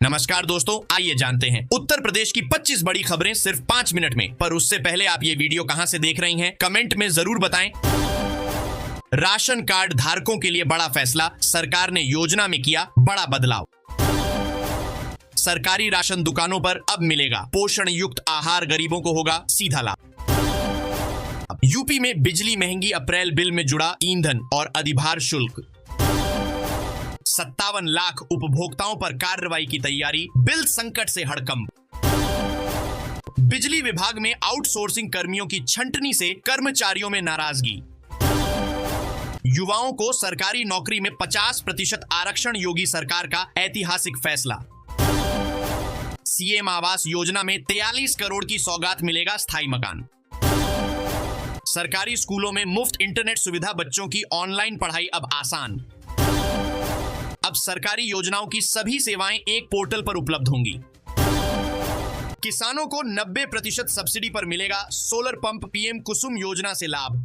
नमस्कार दोस्तों, आइए जानते हैं उत्तर प्रदेश की 25 बड़ी खबरें सिर्फ 5 मिनट में। पर उससे पहले आप ये वीडियो कहां से देख रही हैं, कमेंट में जरूर बताएं। राशन कार्ड धारकों के लिए बड़ा फैसला, सरकार ने योजना में किया बड़ा बदलाव। सरकारी राशन दुकानों पर अब मिलेगा पोषण युक्त आहार, गरीबों को होगा सीधा लाभ। यूपी में बिजली महंगी, अप्रैल बिल में जुड़ा ईंधन और अधिभार शुल्क। 57 लाख उपभोक्ताओं पर कार्रवाई की तैयारी, बिल संकट से हड़कंप। बिजली विभाग में आउटसोर्सिंग कर्मियों की छंटनी से कर्मचारियों में नाराजगी। युवाओं को सरकारी नौकरी में 50% आरक्षण, योगी सरकार का ऐतिहासिक फैसला। सीएम आवास योजना में 43 करोड़ की सौगात, मिलेगा स्थायी मकान। सरकारी स्कूलों में मुफ्त इंटरनेट सुविधा, बच्चों की ऑनलाइन पढ़ाई अब आसान। अब सरकारी योजनाओं की सभी सेवाएं एक पोर्टल पर उपलब्ध होंगी। किसानों को 90% सब्सिडी पर मिलेगा सोलर पंप, पीएम कुसुम योजना से लाभ।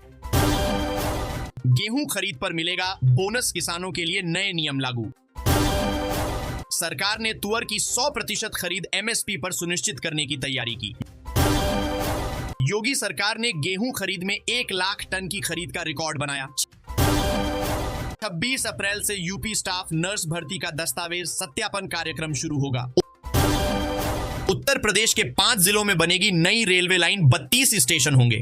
गेहूं खरीद पर मिलेगा बोनस, किसानों के लिए नए नियम लागू। सरकार ने तुअर की 100% खरीद एमएसपी पर सुनिश्चित करने की तैयारी की। योगी सरकार ने गेहूं खरीद में 1 लाख टन की खरीद का रिकॉर्ड बनाया। 26 अप्रैल से यूपी स्टाफ नर्स भर्ती का दस्तावेज सत्यापन कार्यक्रम शुरू होगा। उत्तर प्रदेश के 5 जिलों में बनेगी नई रेलवे लाइन, 32 स्टेशन होंगे।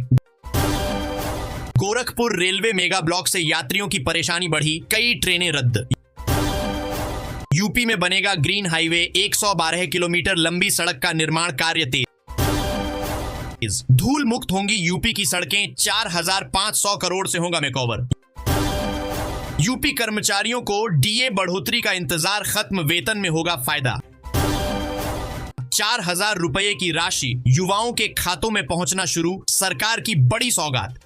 गोरखपुर रेलवे मेगा ब्लॉक से यात्रियों की परेशानी बढ़ी, कई ट्रेनें रद्द। यूपी में बनेगा ग्रीन हाईवे, 112 किलोमीटर लंबी सड़क का निर्माण कार्य तेज। धूल मुक्त होंगी यूपी की सड़कें, 4500 करोड़ से होगा मेकओवर। यूपी कर्मचारियों को डीए बढ़ोतरी का इंतजार खत्म, वेतन में होगा फायदा। 4000 रुपए की राशि युवाओं के खातों में पहुंचना शुरू, सरकार की बड़ी सौगात।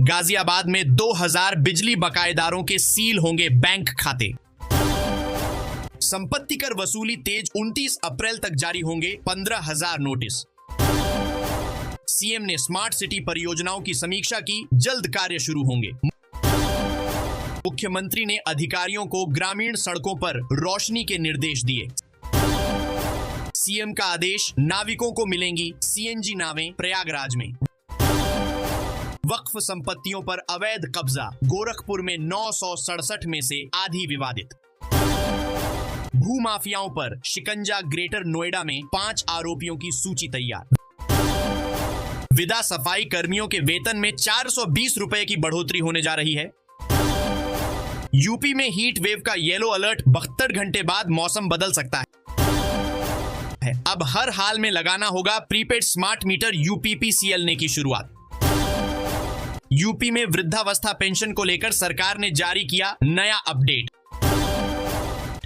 गाजियाबाद में 2000 बिजली बकायेदारों के सील होंगे बैंक खाते। संपत्ति कर वसूली तेज, 29 अप्रैल तक जारी होंगे 15,000 नोटिस। सीएम ने स्मार्ट सिटी परियोजनाओं की समीक्षा की, जल्द कार्य शुरू होंगे। मुख्यमंत्री ने अधिकारियों को ग्रामीण सड़कों पर रोशनी के निर्देश दिए। सीएम का आदेश, नाविकों को मिलेंगी सीएनजी नावें प्रयागराज में। वक्फ संपत्तियों पर अवैध कब्जा, गोरखपुर में 967 में से आधी विवादित। भूमाफियाओं पर शिकंजा, ग्रेटर नोएडा में 5 आरोपियों की सूची तैयार। विदा सफाई कर्मियों के वेतन में 420 रुपए की बढ़ोतरी होने जा रही है। यूपी में हीट वेव का येलो अलर्ट, 72 घंटे बाद मौसम बदल सकता है। अब हर हाल में लगाना होगा प्रीपेड स्मार्ट मीटर, यूपीपीसीएल ने की शुरुआत। यूपी में वृद्धावस्था पेंशन को लेकर सरकार ने जारी किया नया अपडेट।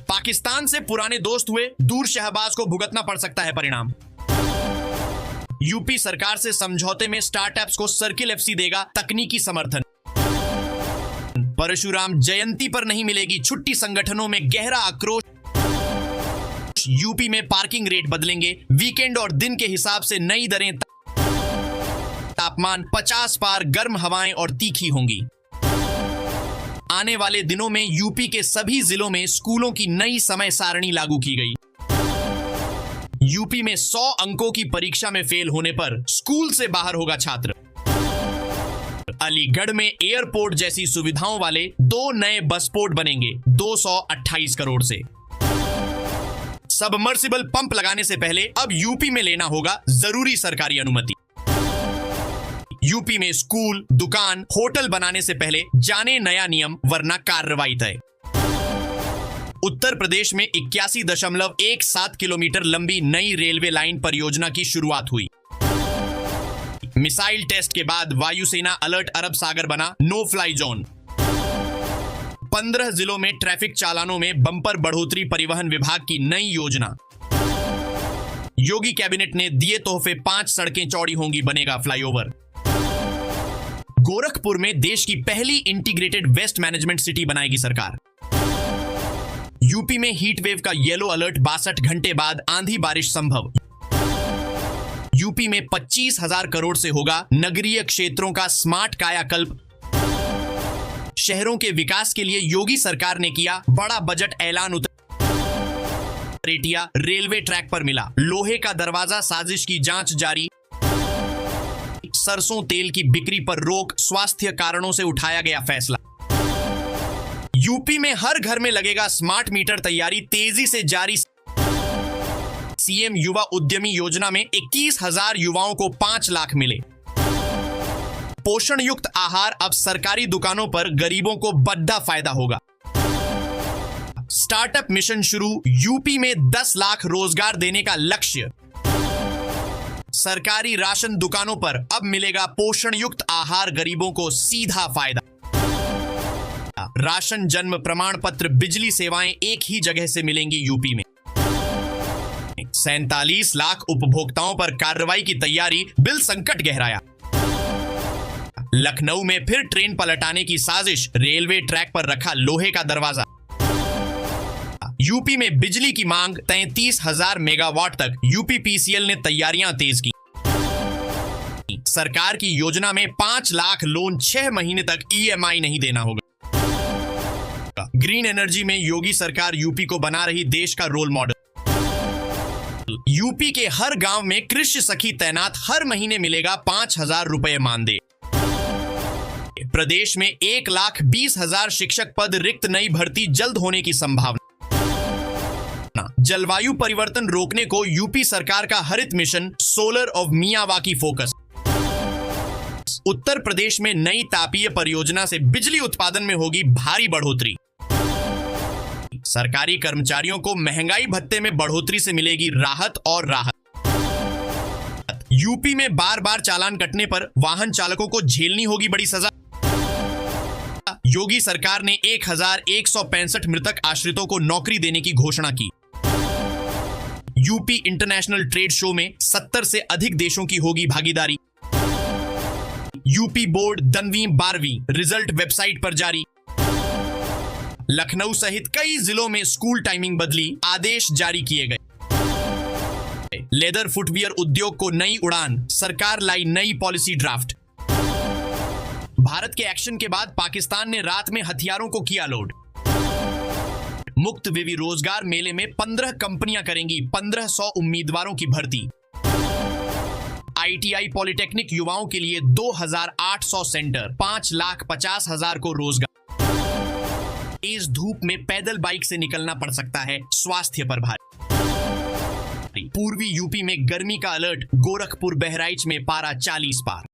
पाकिस्तान से पुराने दोस्त हुए दूर, शहबाज को भुगतना पड़ सकता है परिणाम। यूपी सरकार से समझौते में स्टार्टअप्स को सर्किल एफसी देगा तकनीकी समर्थन। परशुराम जयंती पर नहीं मिलेगी छुट्टी, संगठनों में गहरा आक्रोश। यूपी में पार्किंग रेट बदलेंगे, वीकेंड और दिन के हिसाब से नई दरें। तापमान 50 पार, गर्म हवाएं और तीखी होंगी। आने वाले दिनों में यूपी के सभी जिलों में स्कूलों की नई समय सारणी लागू की गई। यूपी में 100 अंकों की परीक्षा में फेल होने पर स्कूल से बाहर होगा छात्र। अलीगढ़ में एयरपोर्ट जैसी सुविधाओं वाले 2 नए बस पोर्ट बनेंगे, 228 करोड़ से। सबमर्सिबल पंप लगाने से पहले अब यूपी में लेना होगा जरूरी सरकारी अनुमति। यूपी में स्कूल, दुकान, होटल बनाने से पहले जाने नया नियम, वरना कार्रवाई तय। उत्तर प्रदेश में 81.17 किलोमीटर लंबी नई रेलवे लाइन परियोजना की शुरुआत हुई। मिसाइल टेस्ट के बाद वायुसेना अलर्ट, अरब सागर बना नो फ्लाई जोन। 15 जिलों में ट्रैफिक चालानों में बंपर बढ़ोतरी, परिवहन विभाग की नई योजना। योगी कैबिनेट ने दिए तोहफे, 5 सड़कें चौड़ी होंगी, बनेगा फ्लाईओवर। गोरखपुर में देश की पहली इंटीग्रेटेड वेस्ट मैनेजमेंट सिटी बनाएगी सरकार। यूपी में हीट वेव का येलो अलर्ट, 62 घंटे बाद आंधी बारिश संभव। यूपी में 25,000 करोड़ से होगा नगरीय क्षेत्रों का स्मार्ट कायाकल्प। शहरों के विकास के लिए योगी सरकार ने किया बड़ा बजट ऐलान। रेटिया रेलवे ट्रैक पर मिला लोहे का दरवाजा, साजिश की जांच जारी। सरसों तेल की बिक्री पर रोक, स्वास्थ्य कारणों से उठाया गया फैसला। यूपी में हर घर में लगेगा स्मार्ट मीटर, तैयारी तेजी से जारी। सीएम युवा उद्यमी योजना में 21,000 युवाओं को 5 लाख मिले। पोषण युक्त आहार अब सरकारी दुकानों पर, गरीबों को बड़ा फायदा होगा। स्टार्टअप मिशन शुरू, यूपी में 10 लाख रोजगार देने का लक्ष्य। सरकारी राशन दुकानों पर अब मिलेगा पोषण युक्त आहार, गरीबों को सीधा फायदा। राशन, जन्म प्रमाण पत्र, बिजली सेवाएं एक ही जगह से मिलेंगी यूपी में। 47 लाख उपभोक्ताओं पर कार्रवाई की तैयारी, बिल संकट गहराया। लखनऊ में फिर ट्रेन पलटाने की साजिश, रेलवे ट्रैक पर रखा लोहे का दरवाजा। यूपी में बिजली की मांग 33,000 मेगावाट तक, यूपीपीसीएल ने तैयारियां तेज की। सरकार की योजना में 5 लाख लोन, 6 महीने तक ईएमआई नहीं देना होगा। ग्रीन एनर्जी में योगी सरकार यूपी को बना रही देश का रोल मॉडल। यूपी के हर गांव में कृषि सखी तैनात, हर महीने मिलेगा 5,000 रुपए मानदेय। प्रदेश में 1,20,000 शिक्षक पद रिक्त, नई भर्ती जल्द होने की संभावना। जलवायु परिवर्तन रोकने को यूपी सरकार का हरित mission, solar of Miyawaki focus. Uttar Pradesh में नई तापीय परियोजना से बिजली उत्पादन में होगी भारी बढ़ोतरी। सरकारी कर्मचारियों को महंगाई भत्ते में बढ़ोतरी से मिलेगी राहत और राहत। यूपी में बार बार चालान कटने पर वाहन चालकों को झेलनी होगी बड़ी सजा। योगी सरकार ने 1,165 मृतक आश्रितों को नौकरी देने की घोषणा की। यूपी इंटरनेशनल ट्रेड शो में 70 से अधिक देशों की होगी भागीदारी। यूपी बोर्ड 10वीं 12वीं रिजल्ट वेबसाइट पर जारी। लखनऊ सहित कई जिलों में स्कूल टाइमिंग बदली, आदेश जारी किए गए। लेदर फुटवियर उद्योग को नई उड़ान, सरकार लाई नई पॉलिसी ड्राफ्ट। भारत के एक्शन के बाद पाकिस्तान ने रात में हथियारों को किया लोड। मुक्त विवि रोजगार मेले में 15 कंपनियां करेंगी 1500 उम्मीदवारों की भर्ती। आईटीआई पॉलिटेक्निक युवाओं के लिए 2,800 सेंटर, 5,50,000 को रोजगार। तेज धूप में पैदल बाइक से निकलना पड़ सकता है, स्वास्थ्य पर भारी। पूर्वी यूपी में गर्मी का अलर्ट, गोरखपुर बहराइच में पारा 40 पार।